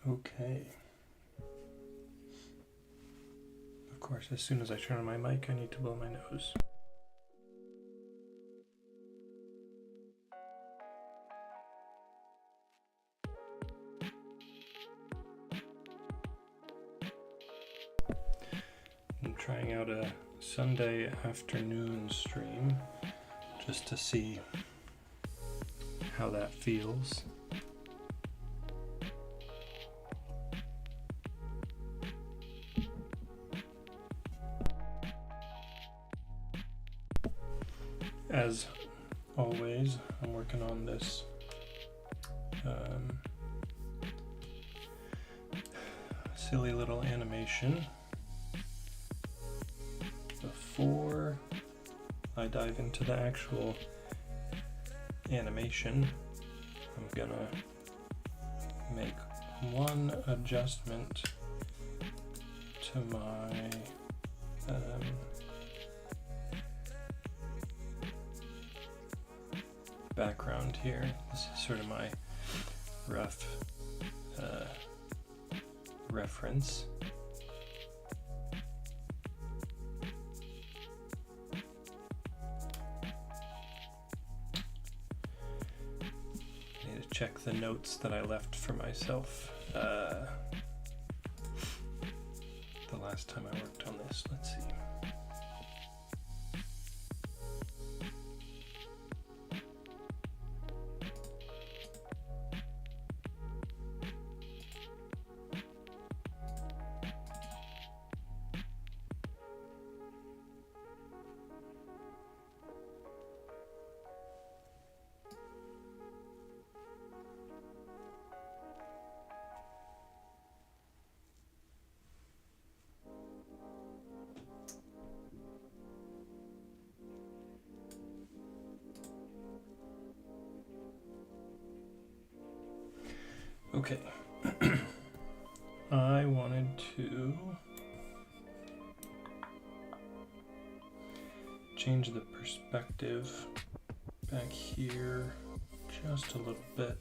Okay. Of course, as soon as I turn on my mic, I need to blow my nose. I'm trying out a Sunday afternoon stream just to see how that feels. As always, I'm working on this silly little animation. Before I dive into the actual animation, I'm gonna make one adjustment to my background here. This is sort of my rough reference. I need to check the notes that I left for myself the last time I worked on this. Let's see. Okay, I wanted to change the perspective back here just a little bit.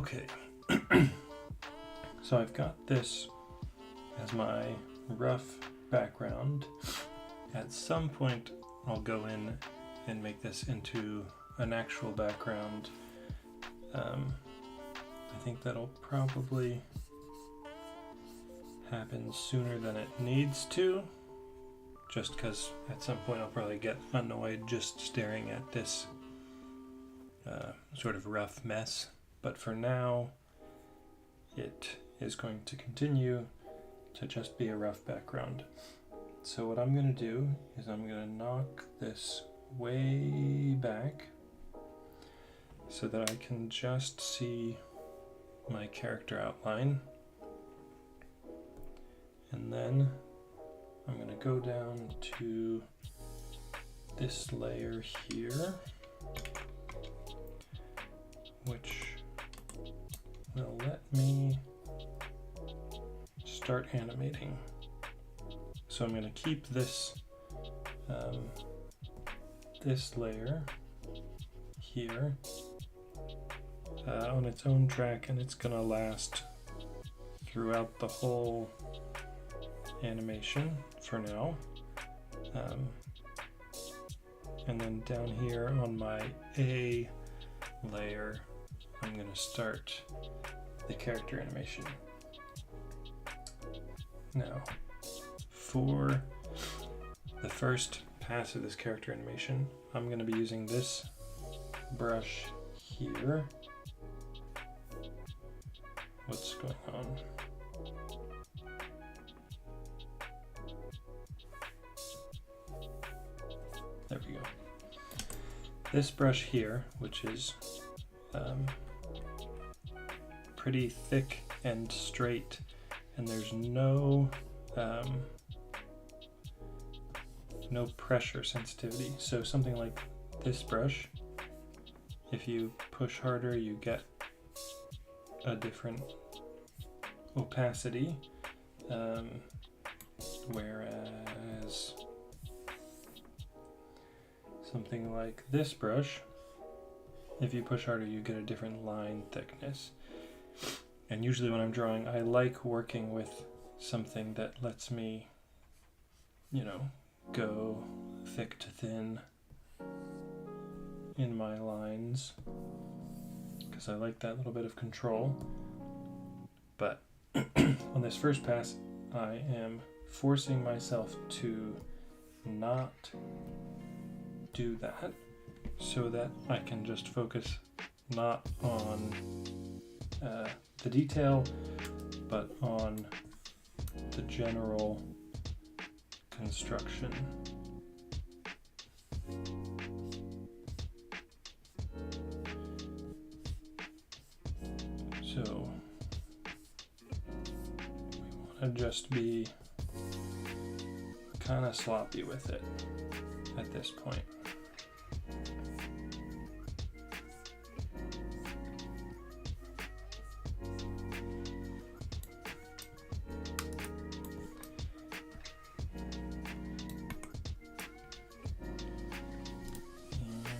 Okay, so I've got this as my rough background. At some point I'll go in and make this into an actual background. I think that'll probably happen sooner than it needs to, just because at some point I'll probably get annoyed just staring at this sort of rough mess. But for now, it is going to continue to just be a rough background. So what I'm going to do is I'm going to knock this way back so that I can just see my character outline. And then I'm going to go down to this layer here, which will let me start animating. So I'm going to keep this this layer here on its own track, and it's going to last throughout the whole animation for now. And then down here on my A layer, I'm going to start the character animation. Now, for the first pass of this character animation, I'm going to be using this brush here. What's going on? There we go. This brush here, which is pretty thick and straight, and there's no pressure sensitivity. So something like this brush, if you push harder, you get a different opacity, whereas something like this brush, if you push harder, you get a different line thickness. And usually when I'm drawing, I like working with something that lets me, you know, go thick to thin in my lines, because I like that little bit of control. But on this first pass, I am forcing myself to not do that, so that I can just focus not on the detail, but on the general construction. So we want to just be kind of sloppy with it at this point.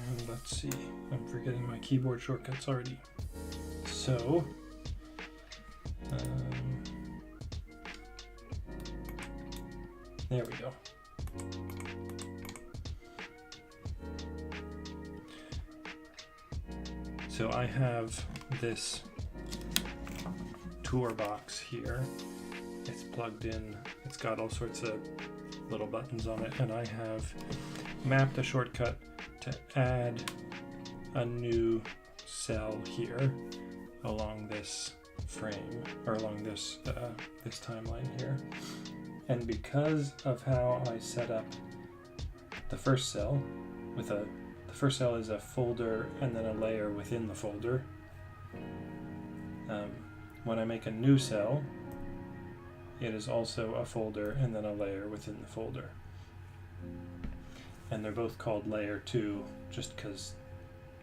And let's see, I'm forgetting my keyboard shortcuts already. So there we go. So I have this tour box here. It's plugged in. It's got all sorts of little buttons on it, and I have mapped a shortcut to add a new cell here along this frame, or along this this timeline here. And because of how I set up the first cell, with the first cell is a folder and then a layer within the folder. When I make a new cell, it is also a folder and then a layer within the folder. And they're both called layer 2 just because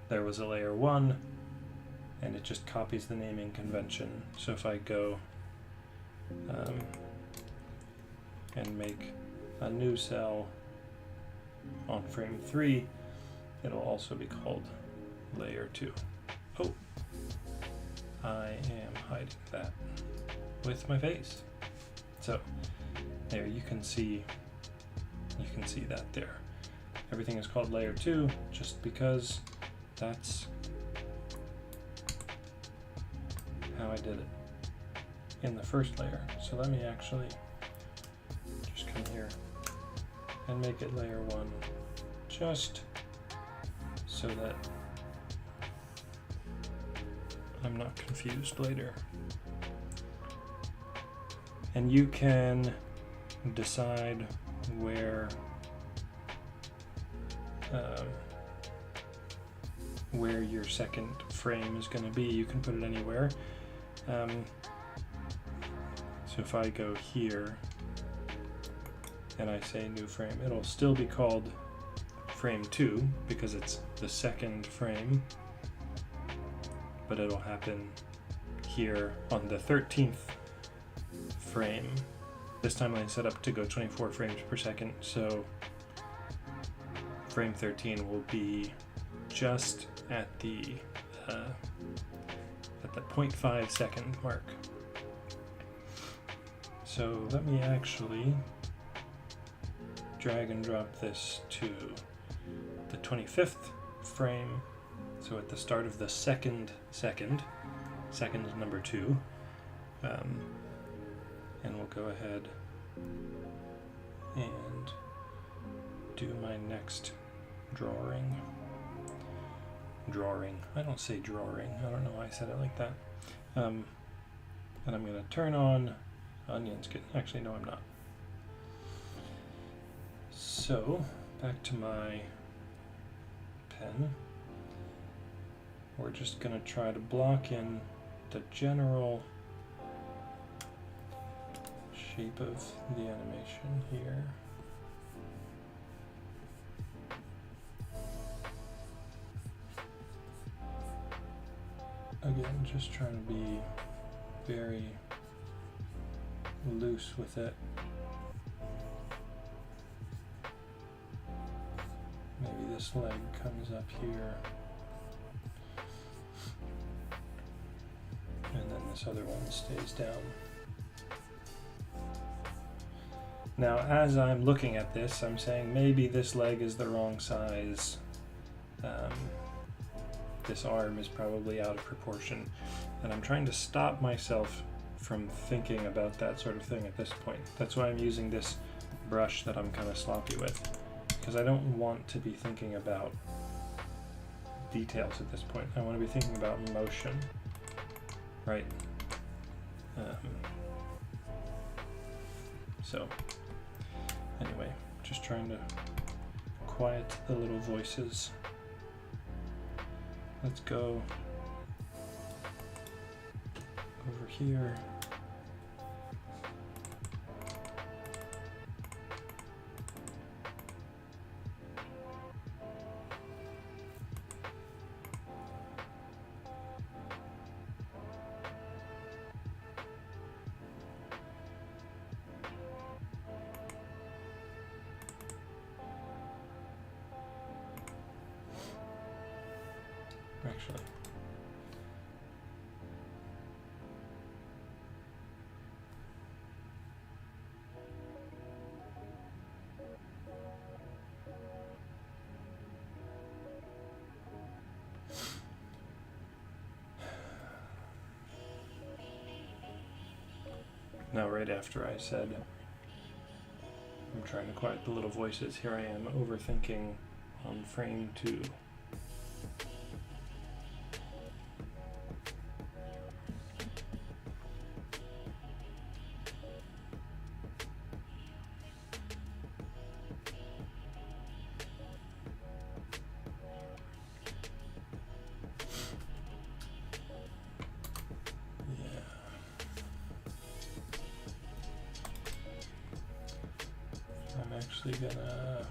there was a layer 1 and it just copies the naming convention. So if I go and make a new cell on frame 3, it'll also be called layer 2. Oh, I am hiding that with my face. So there you can see that there. Everything is called layer 2 just because that's how I did it in the first layer. So let me actually just come here and make it layer 1 just so that I'm not confused later. And you can decide where your second frame is going to be. You can put it anywhere. So if I go here and I say new frame, it'll still be called frame 2 because it's the second frame, but it'll happen here on the 13th frame. This time I set up to go 24 frames per second, so frame 13 will be just at the 0.5 second mark. So let me actually drag and drop this to the 25th frame. So at the start of the second number 2, and we'll go ahead and do my next drawing. I don't say drawing. I don't know why I said it like that. And I'm going to turn on onion skin. Actually, no, I'm not. So back to my pen. We're just going to try to block in the general shape of the animation here. Again, just trying to be very loose with it. Maybe this leg comes up here, and then this other one stays down. Now, as I'm looking at this, I'm saying maybe this leg is the wrong size. This arm is probably out of proportion, and I'm trying to stop myself from thinking about that sort of thing at this point. That's why I'm using this brush that I'm kind of sloppy with, because I don't want to be thinking about details at this point. I want to be thinking about motion, right? So anyway, just trying to quiet the little voices. Let's go over here. Actually, now right after I said I'm trying to quiet the little voices, here I am overthinking on frame 2. I'm actually gonna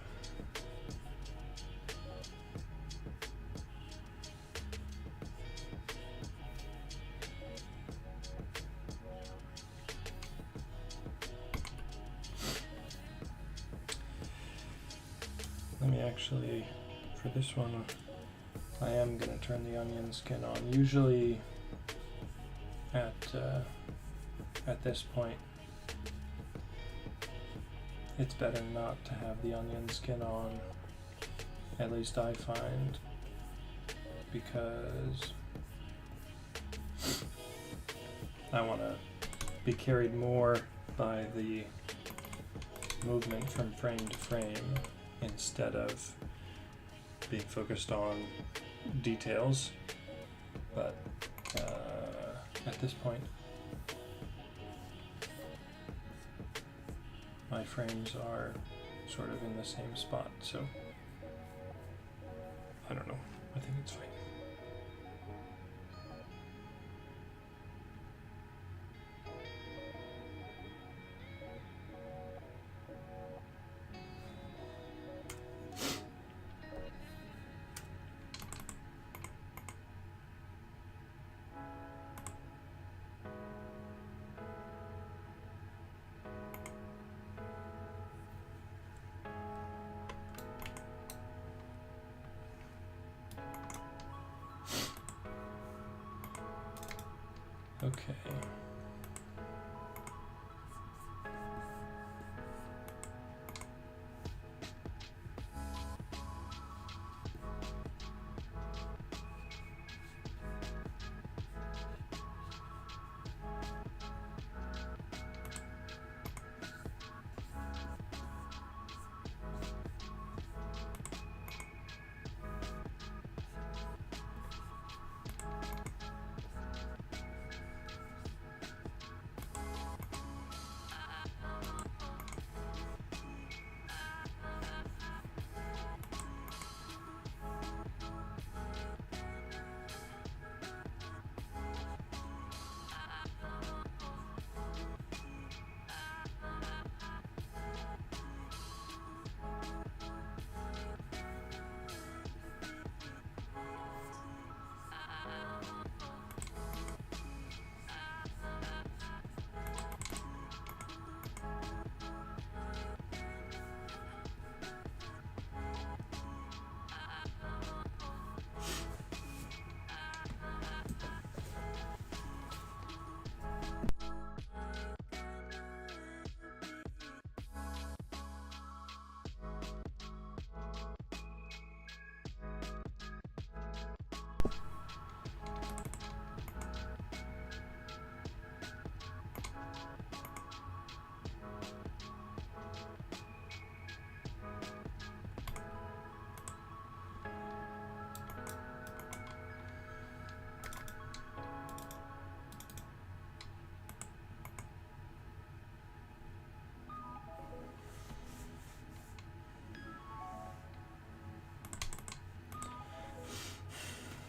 for this one, I am gonna turn the onion skin on. Usually at this point, it's better not to have the onion skin on, at least I find, because I want to be carried more by the movement from frame to frame instead of being focused on details. But at this point, my frames are sort of in the same spot, so I don't know. I think it's fine. Okay.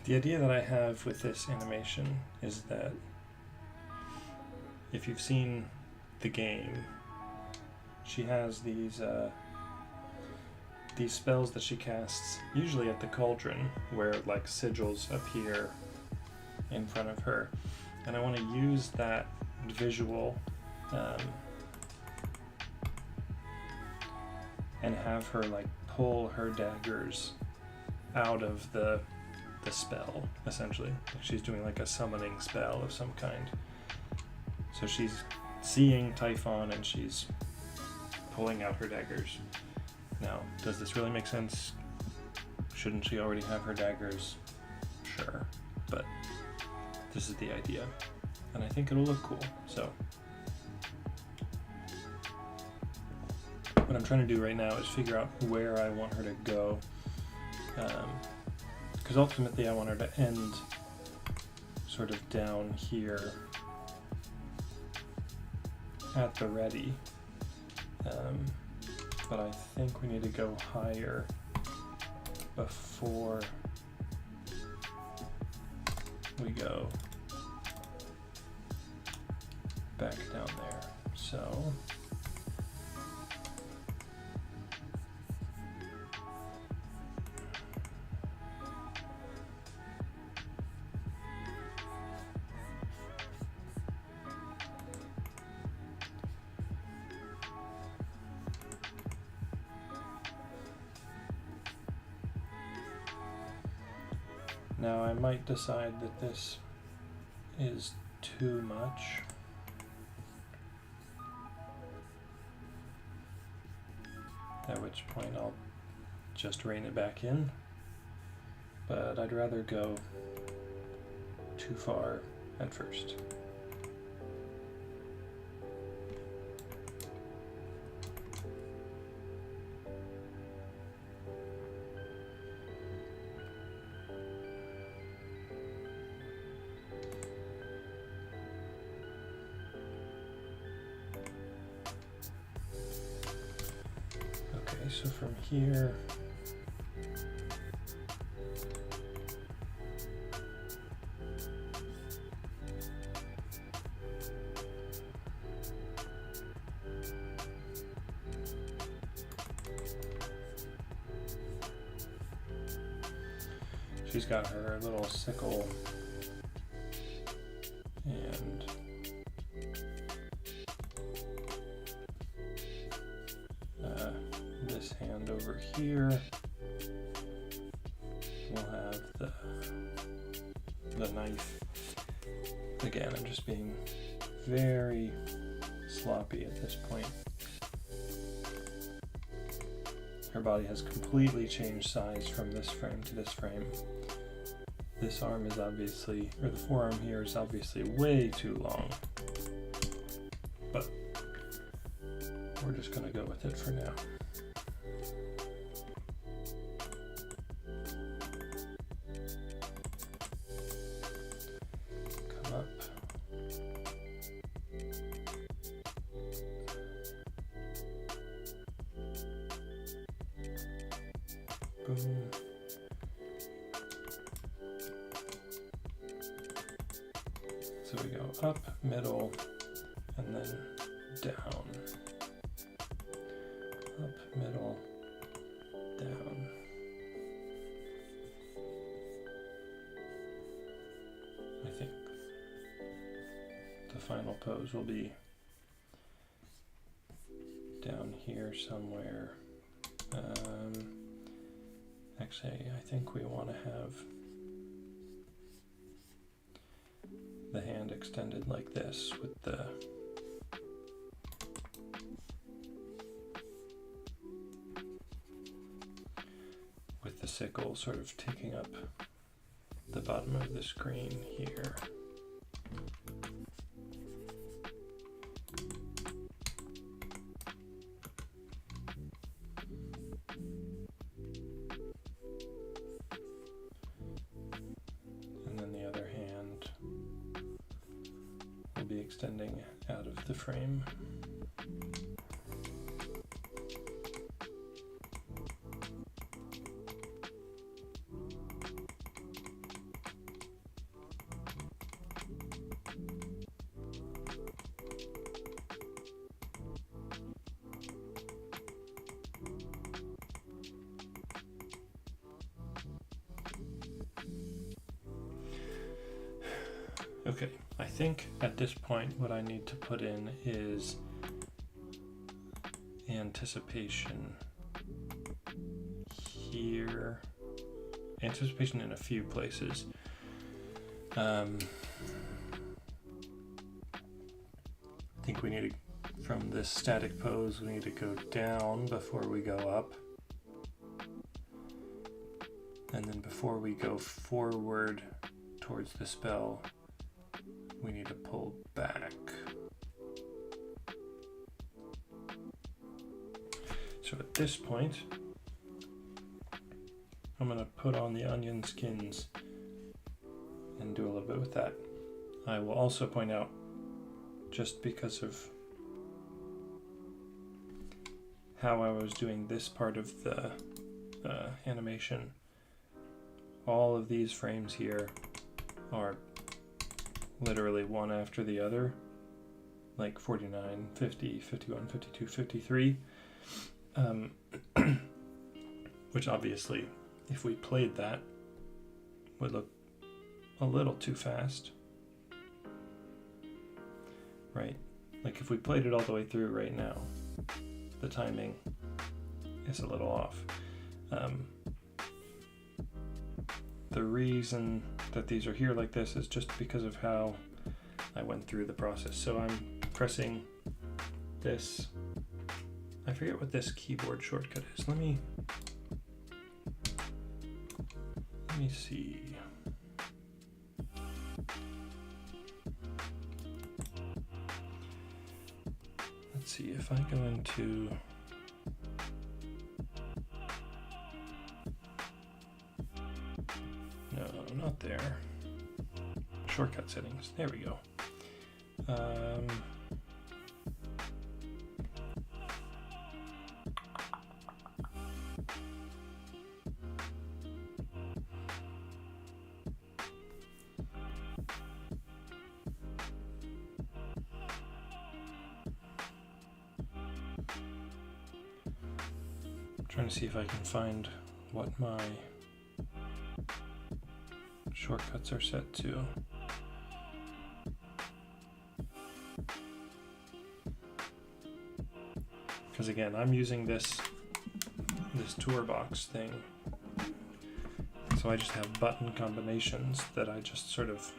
The idea that I have with this animation is that if you've seen the game, she has these spells that she casts, usually at the cauldron, where like sigils appear in front of her. And I want to use that visual and have her like pull her daggers out of the spell, essentially. She's doing like a summoning spell of some kind. So she's seeing Typhon and she's pulling out her daggers. Now, does this really make sense? Shouldn't she already have her daggers? Sure, but this is the idea, and I think it'll look cool. So what I'm trying to do right now is figure out where I want her to go, because ultimately I want her to end sort of down here at the ready, but I think we need to go higher before we go back down there. So now I might decide that this is too much. At which point I'll just rein it back in. But I'd rather go too far at first. So from here, she's got her little sickle and this hand over here will have the knife. Again, I'm just being very sloppy at this point. Her body has completely changed size from this frame to this frame. This arm is obviously, or the forearm here is obviously way too long. But we're just gonna go with it for now. Come up. Boom. So we go up, middle, and then down. Up, middle, down. I think the final pose will be down here somewhere. Actually, I think we want to have the hand extended like this with the sickle sort of taking up the bottom of the screen here. And then the other hand will be extending out of the frame. Okay, I think at this point what I need to put in is anticipation here. Anticipation in a few places. I think we need to, from this static pose, we need to go down before we go up. And then before we go forward towards the spell, we need to pull back. So at this point, I'm going to put on the onion skins and do a little bit with that. I will also point out, just because of how I was doing this part of the animation, all of these frames here are literally one after the other, like 49, 50, 51, 52, 53, which obviously, if we played that, would look a little too fast, right? Like if we played it all the way through right now, the timing is a little off. The reason that these are here like this is just because of how I went through the process. So I'm pressing this. I forget what this keyboard shortcut is. Let me see. Let's see if I go into no, not there. Shortcut settings. There we go. Trying to see if I can find what my shortcuts are set to. Because again, I'm using this toolbox thing, so I just have button combinations that I just sort of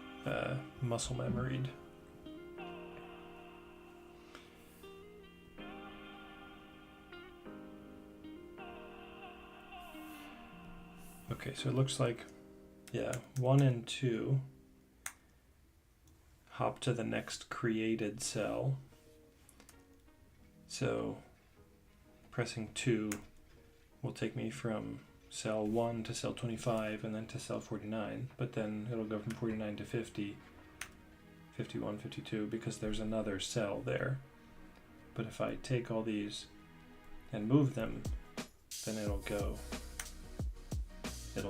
muscle memoried. Okay, so it looks like, yeah, 1 and 2 hop to the next created cell. So pressing 2 will take me from cell 1 to cell 25 and then to cell 49, but then it'll go from 49 to 50, 51, 52, because there's another cell there. But if I take all these and move them, then it'll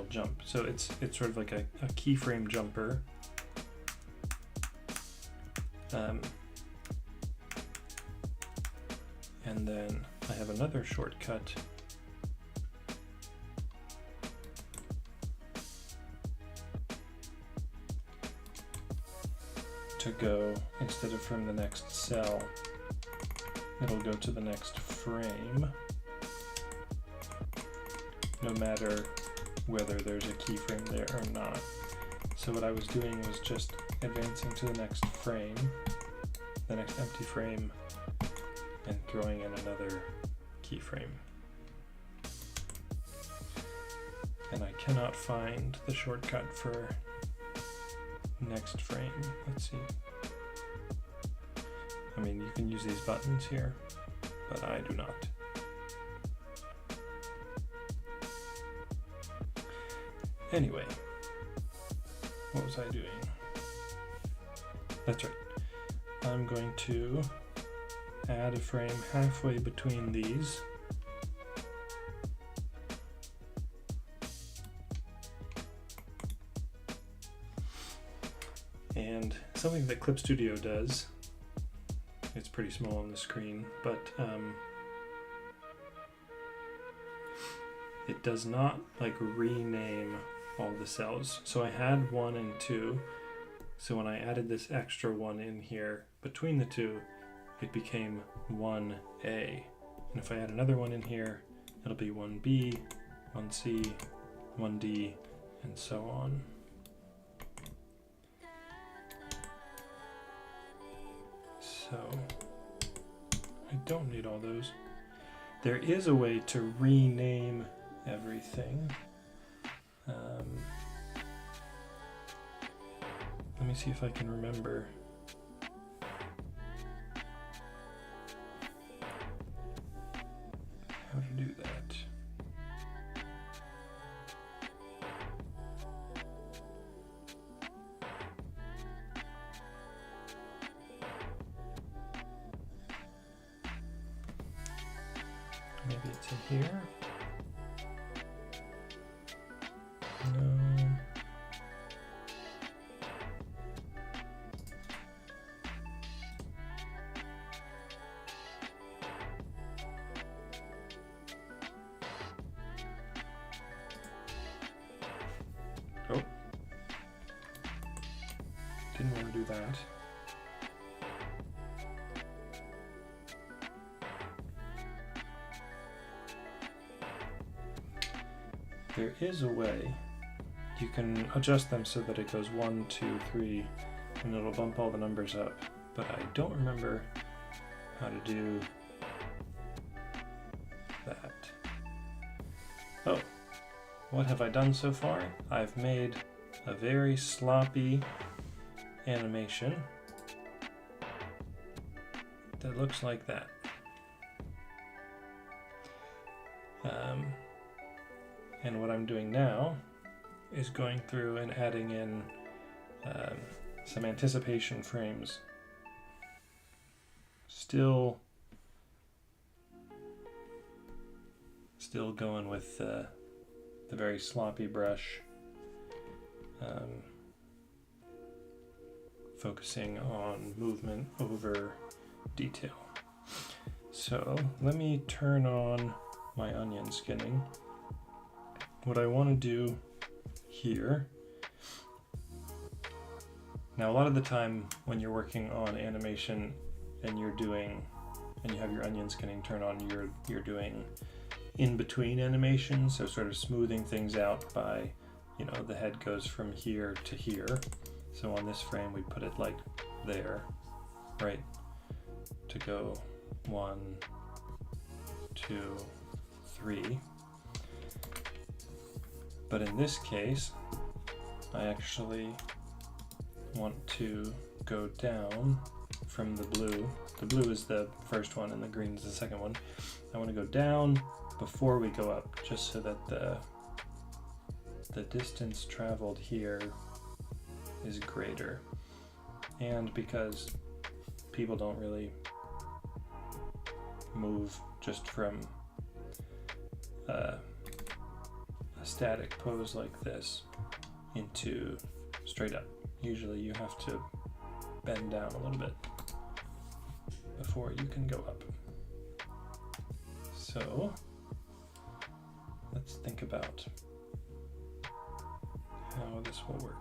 jump. So it's sort of like a keyframe jumper. And then I have another shortcut to go, instead of from the next cell, it'll go to the next frame, no matter whether there's a keyframe there or not. So what I was doing was just advancing to the next frame, the next empty frame, and throwing in another keyframe. And I cannot find the shortcut for next frame. Let's see. I mean, you can use these buttons here, but I do not. Anyway, what was I doing? That's right. I'm going to add a frame halfway between these. And something that Clip Studio does, it's pretty small on the screen, but it does not like rename all the cells. So I had 1 and 2. So when I added this extra 1 in here between the two, it became 1A. And if I add another 1 in here, it'll be 1B, 1C, 1D, and so on. So I don't need all those. There is a way to rename everything. Let me see if I can remember. How to do that. Maybe it's in here. No. Oh. Didn't want to do that. There is a way you can adjust them so that it goes 1, 2, 3, and it'll bump all the numbers up, but I don't remember how to do that. Oh, what have I done so far? I've made a very sloppy animation that looks like that. And what I'm doing now is going through and adding in some anticipation frames. Still going with the very sloppy brush, focusing on movement over detail. So let me turn on my onion skinning. What I want to do here, now a lot of the time when you're working on animation and you have your onion skinning turned on, you're doing in between animations, so sort of smoothing things out by, the head goes from here to here. So on this frame we put it like there, right? To go 1, 2, 3. But in this case, I actually want to go down from the blue. The blue is the first one and the green is the second one. I want to go down before we go up, just so that the distance traveled here is greater. And because people don't really move just from a static pose like this into straight up. Usually you have to bend down a little bit before you can go up. So let's think about how this will work.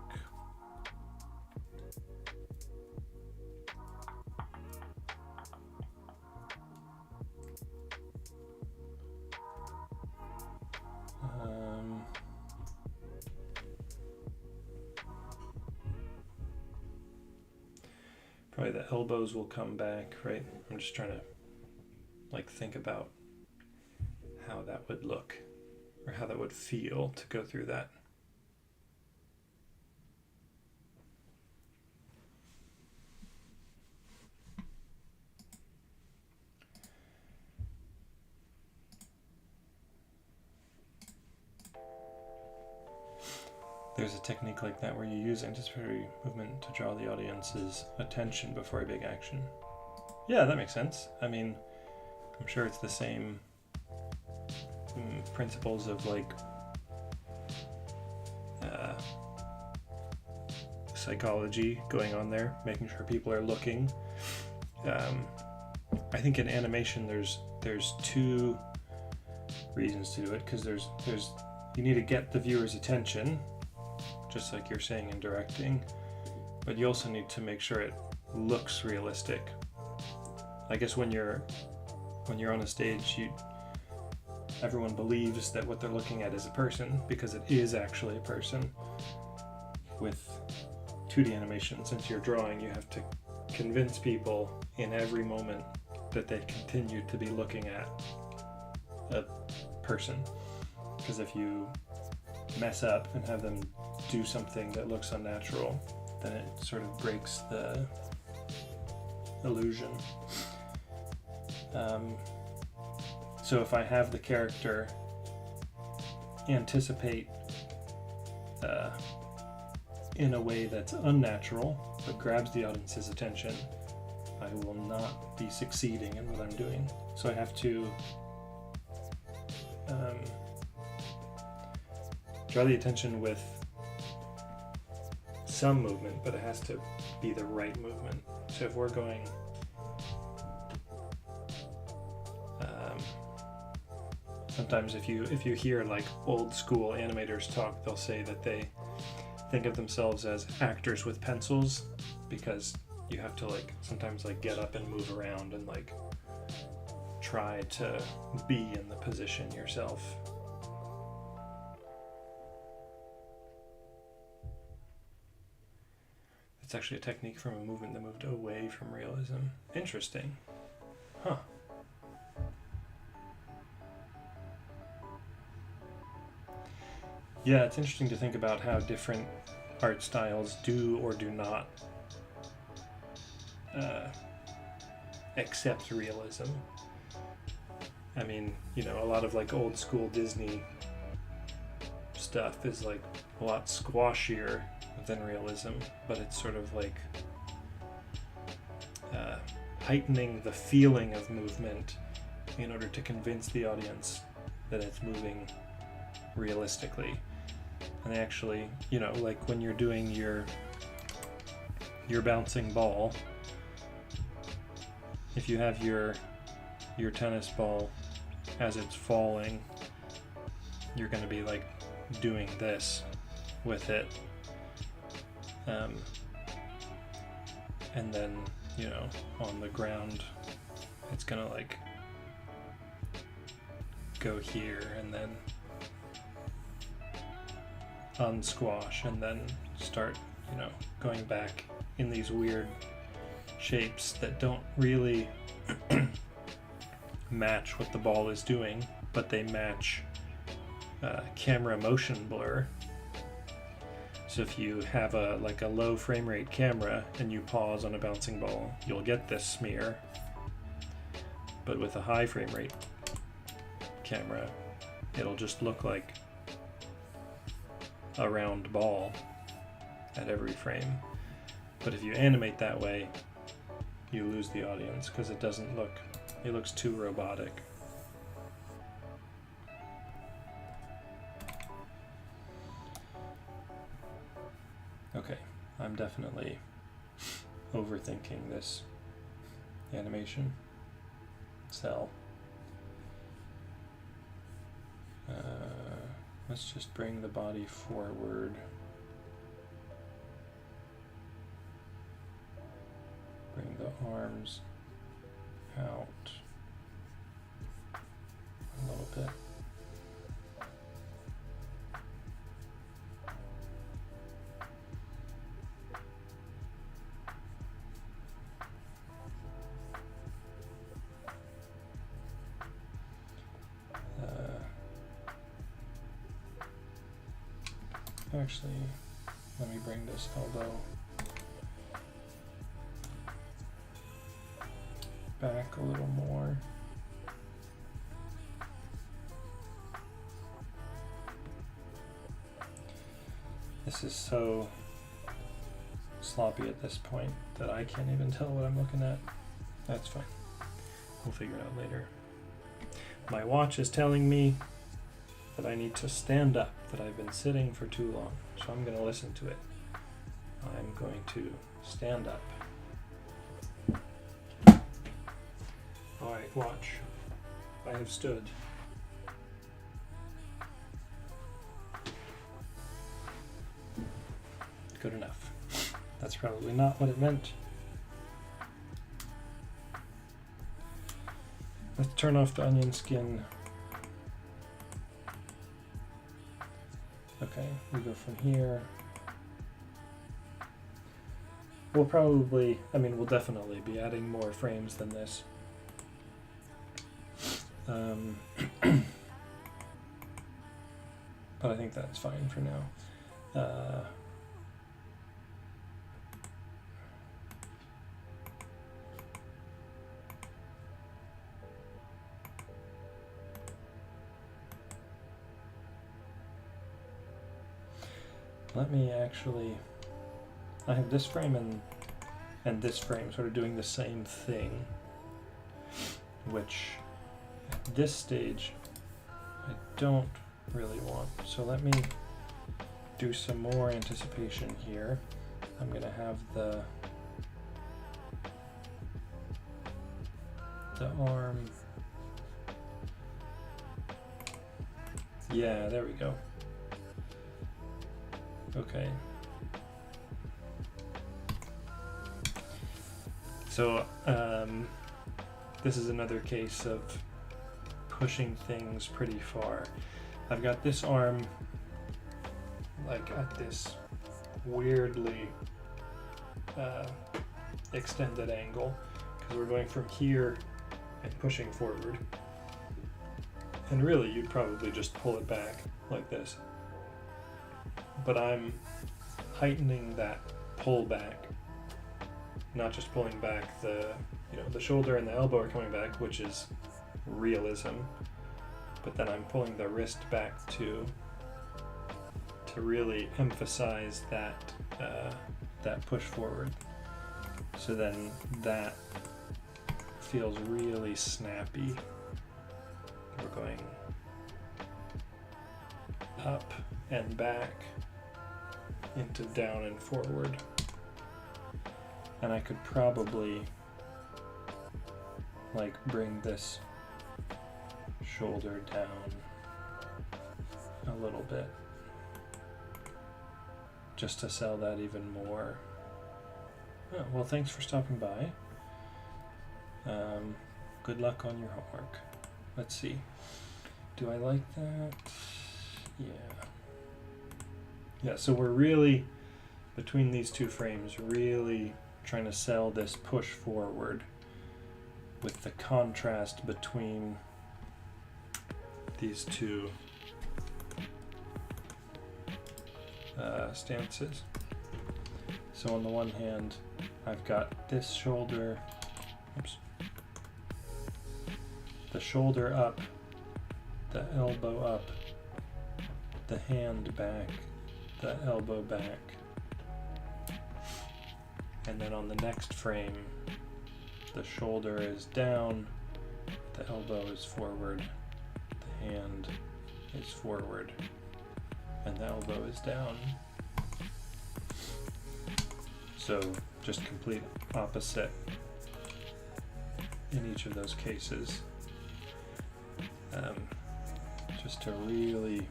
Probably the elbows will come back, right? I'm just trying to think about how that would look or how that would feel to go through that. There's a technique like that where you use anticipatory movement to draw the audience's attention before a big action. Yeah, that makes sense. I mean, I'm sure it's the same principles of psychology going on there, making sure people are looking. I think in animation there's two reasons to do it, because there's you need to get the viewer's attention, just like you're saying in directing, but you also need to make sure it looks realistic. I guess when you're on a stage, everyone believes that what they're looking at is a person, because it is actually a person. With 2D animation, since you're drawing, you have to convince people in every moment that they continue to be looking at a person, because if you mess up and have them do something that looks unnatural, then it sort of breaks the illusion. So if I have the character anticipate in a way that's unnatural but grabs the audience's attention, I will not be succeeding in what I'm doing. So I have to draw the attention with some movement, but it has to be the right movement. So if we're going sometimes if you hear old school animators talk, they'll say that they think of themselves as actors with pencils, because you have to sometimes get up and move around and try to be in the position yourself. It's actually a technique from a movement that moved away from realism. Interesting. Huh. Yeah, it's interesting to think about how different art styles do or do not accept realism. I mean, you know, a lot of like old school Disney stuff is like a lot squashier than realism, but it's sort of like heightening the feeling of movement in order to convince the audience that it's moving realistically. And they actually, you know, like when you're doing your bouncing ball, if you have your tennis ball as it's falling, you're going to be like doing this with it, and then, you know, on the ground it's gonna like go here and then unsquash and then start, you know, going back in these weird shapes that don't really match what the ball is doing, but they match camera motion blur. So if you have a low frame rate camera and you pause on a bouncing ball, you'll get this smear. But with a high frame rate camera, it'll just look like a round ball at every frame. But if you animate that way, you lose the audience because it looks too robotic. Okay, I'm definitely overthinking this animation cell. Let's just bring the body forward. Bring the arms out a little bit. Actually, let me bring this elbow back a little more. This is so sloppy at this point that I can't even tell what I'm looking at. That's fine. We'll figure it out later. My watch is telling me that I need to stand up, that I've been sitting for too long, so I'm going to listen to it. I'm going to stand up. Alright, watch. I have stood. Good enough. That's probably not what it meant. Let's turn off the onion skin. Okay, we go from here. We'll definitely be adding more frames than this. But I think that's fine for now. Let me actually, I have this frame and this frame sort of doing the same thing, which at this stage I don't really want. So let me do some more anticipation here. I'm going to have the arm. Yeah, there we go. Okay. So this is another case of pushing things pretty far. I've got this arm like at this weirdly extended angle, because we're going from here and pushing forward. And really, you'd probably just pull it back like this. But I'm heightening that pull back, not just pulling back the shoulder and the elbow are coming back, which is realism, but then I'm pulling the wrist back too, to really emphasize that that push forward. So then that feels really snappy. We're going up and back into down and forward. And I could probably like bring this shoulder down a little bit just to sell that even more. Oh, well, thanks for stopping by. Good luck on your homework. Let's see. Do I like that? Yeah. Yeah, so we're really, between these two frames, really trying to sell this push forward with the contrast between these two stances. So on the one hand, I've got this shoulder, the shoulder up, the elbow up, the hand back, the elbow back. And then on the next frame, the shoulder is down, the elbow is forward, the hand is forward, and the elbow is down. So just complete opposite in each of those cases, just to really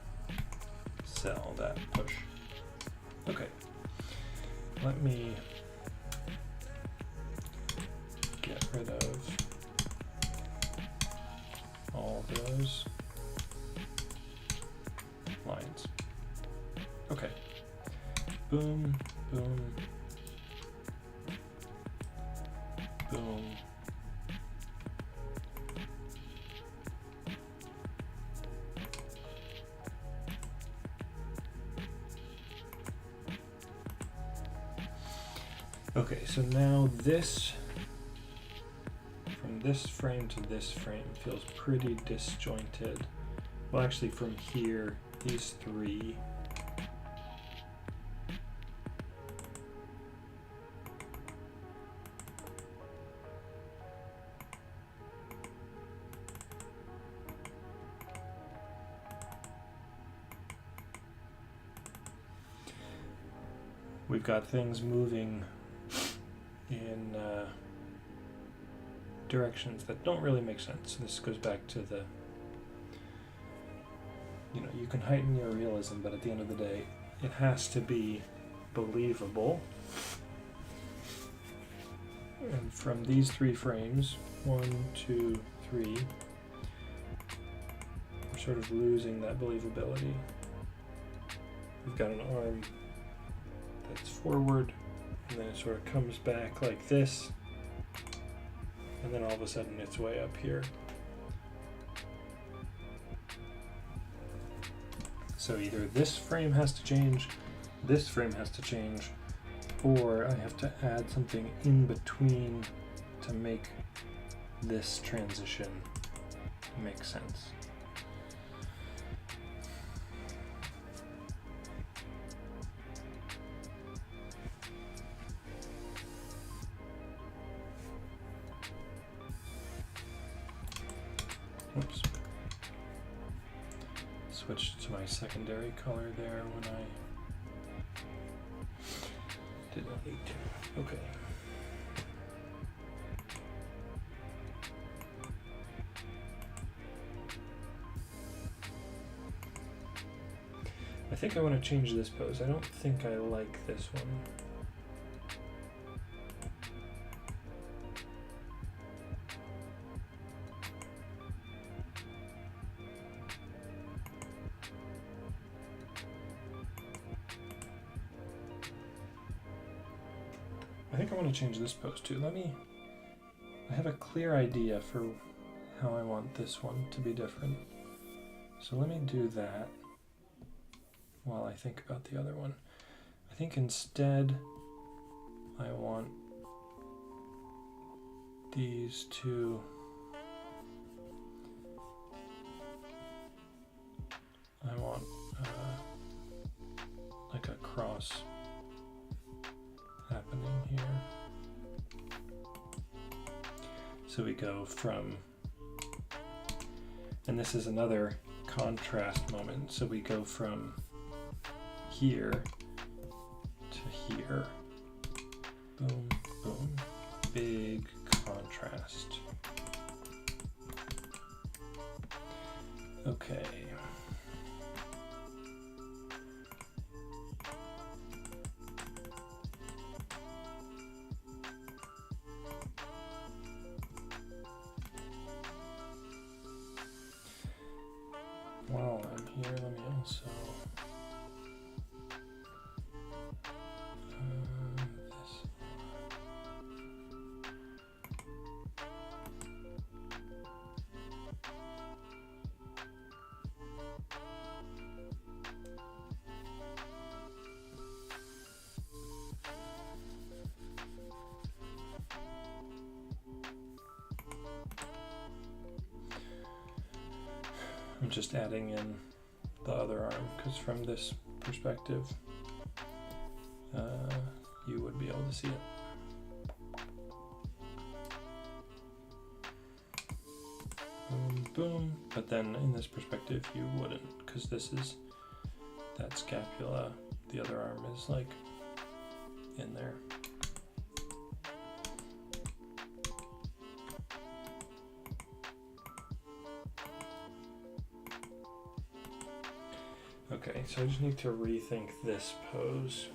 sell that push. Okay, let me get rid of all those lines. Okay, boom, boom, boom. Okay, so now this, from this frame to this frame, feels pretty disjointed. Well, actually from here, these three we've got things moving in directions that don't really make sense. This goes back to the, you can heighten your realism, but at the end of the day, it has to be believable. And from these three frames, 1, 2, 3, we're sort of losing that believability. We've got an arm that's forward, and then it sort of comes back like this, and then all of a sudden it's way up here. So either this frame has to change, this frame has to change, or I have to add something in between to make this transition make sense. Oops. Switched to my secondary color there when I did not need to. Okay. I think I want to change this pose. I don't think I like this one. I think I want to change this pose too. I have a clear idea for how I want this one to be different. So let me do that while I think about the other one. I think instead I want these two. I want like a cross happening here. So we go from, and this is another contrast moment. So we go from here to here. Boom, boom. Big contrast. Okay. While I'm here, let me also this. I'm just adding in the other arm because from this perspective, you would be able to see it. Boom, boom. But then in this perspective, you wouldn't, because this is that scapula. The other arm is like in there. Okay, so I just need to rethink this pose.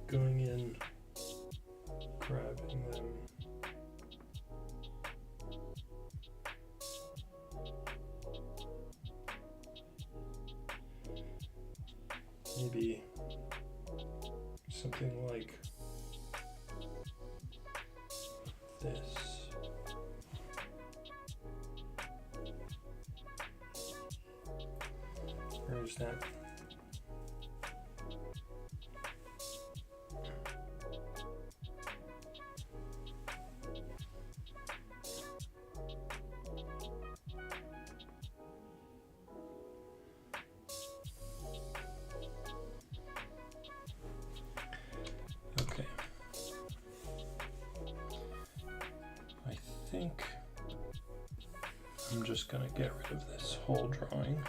Going in, grabbing them. Maybe something like this. Or is that? Okay. I think I'm just going to get rid of this whole drawing.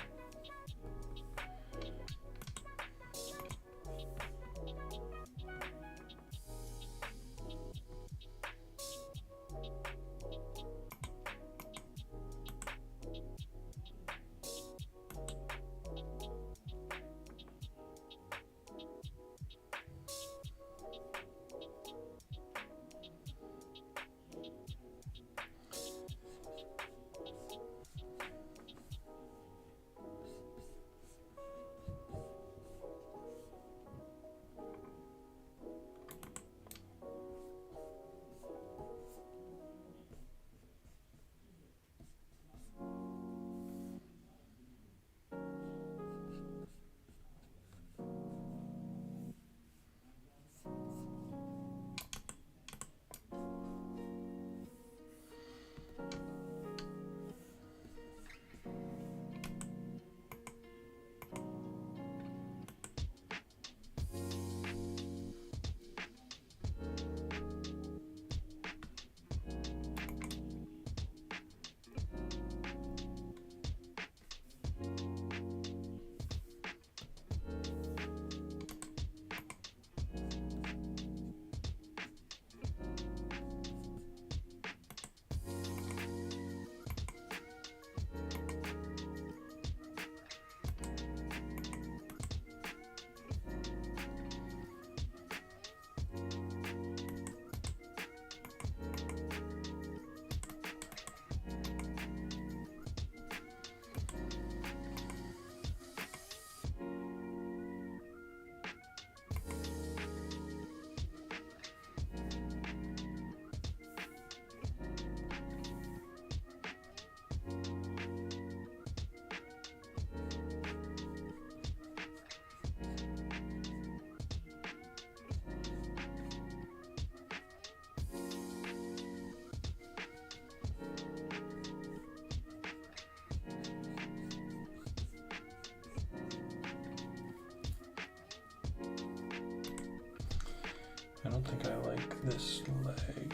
I don't think I like this leg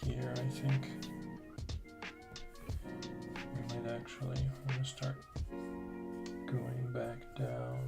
here, I think. We might actually, I'm gonna start going back down.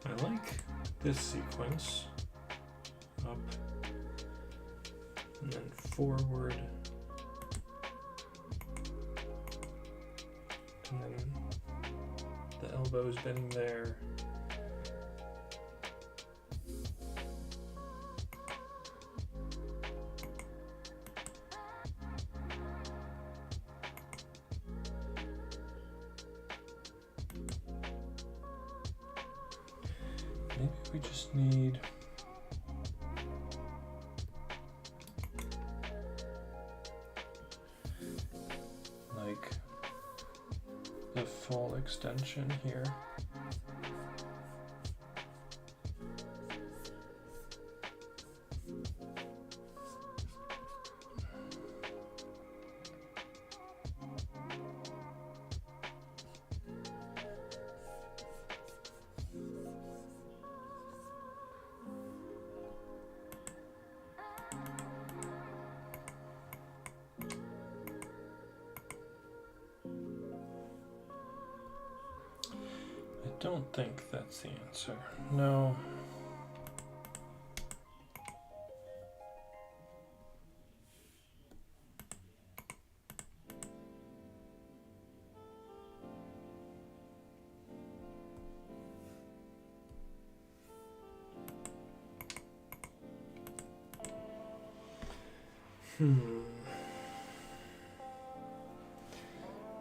I like this sequence, up and then forward, and then the elbows bending there. Maybe we just need like the full extension here. I don't think that's the answer. No.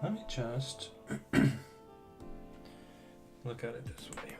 Let me just look at it this way.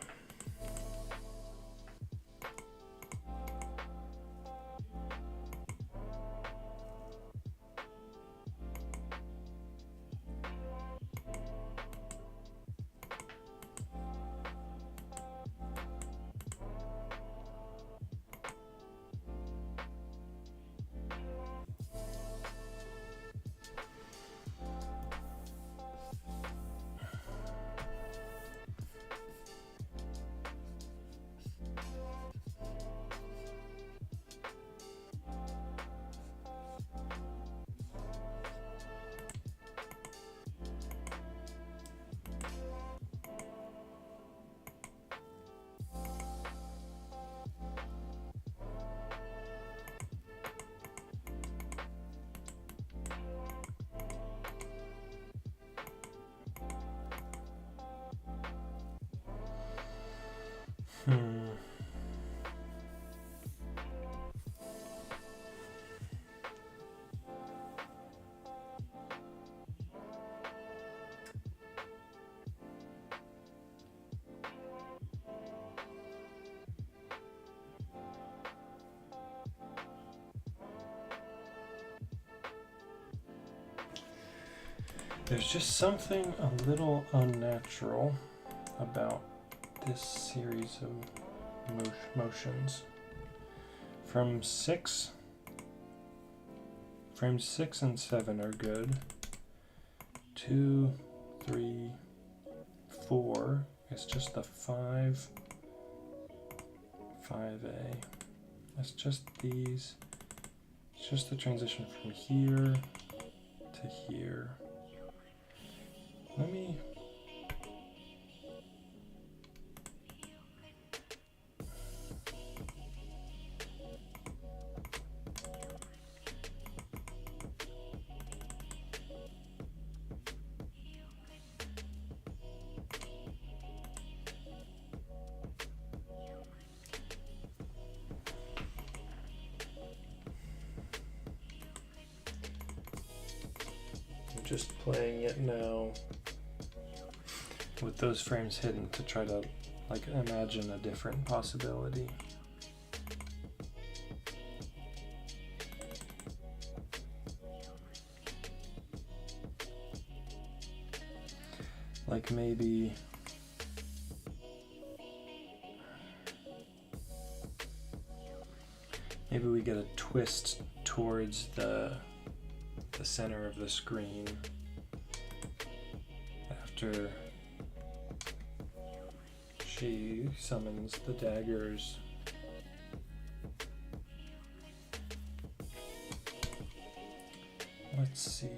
There's just something a little unnatural about this series of motions. Frames 6 and 7 are good. 2, 3, 4, it's just the 5, 5A. It's just these. It's just the transition from here to here. Let me just playing it now with those frames hidden to try to like imagine a different possibility. Like maybe we get a twist towards the center of the screen after she summons the daggers. Let's see.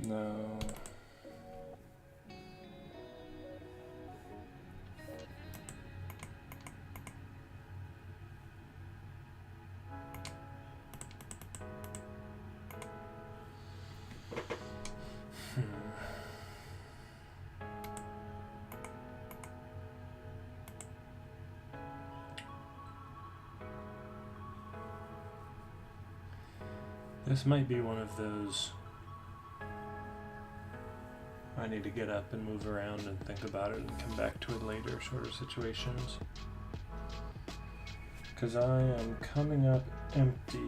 No. This might be one of those I need to get up and move around and think about it and come back to it later sort of situations. Because I am coming up empty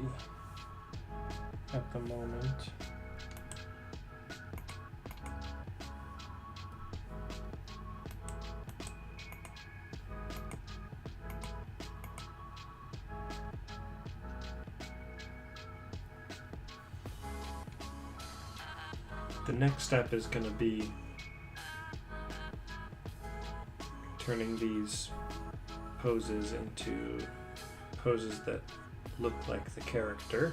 at the moment. The next step is going to be turning these poses into poses that look like the character.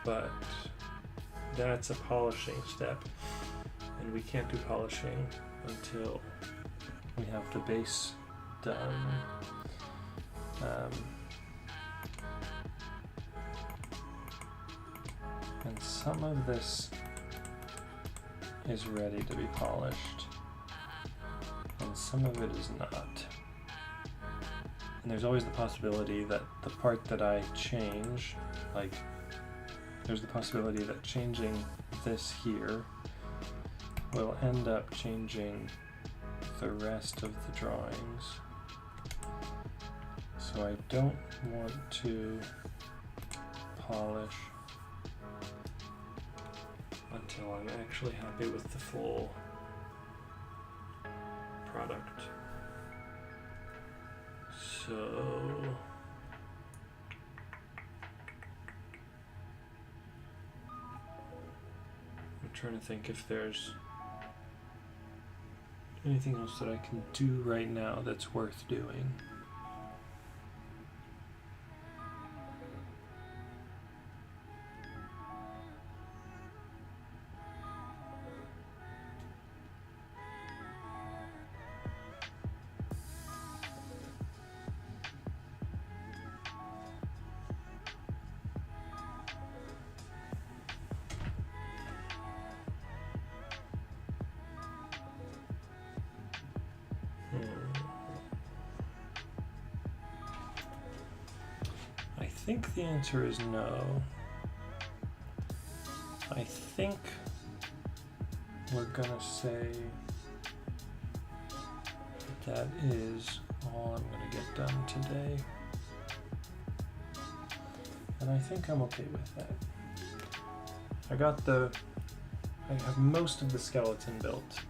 But that's a polishing step, and we can't do polishing until we have the base done. And some of this is ready to be polished, and some of it is not. And there's always the possibility that the part that I change, like, there's the possibility that changing this here will end up changing the rest of the drawings. So I don't want to polish until I'm actually happy with the full product. So I'm trying to think if there's anything else that I can do right now that's worth doing. I think the answer is no. I think we're gonna say that is all I'm gonna get done today. And I think I'm okay with that. I have most of the skeleton built.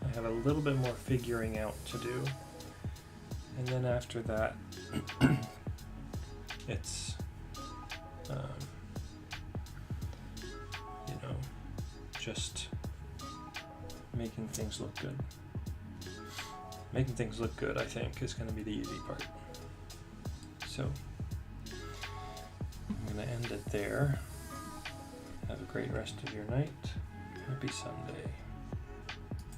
I have a little bit more figuring out to do. And then after that, it's, just making things look good. Making things look good, I think, is going to be the easy part. So, I'm going to end it there. Have a great rest of your night. Happy Sunday.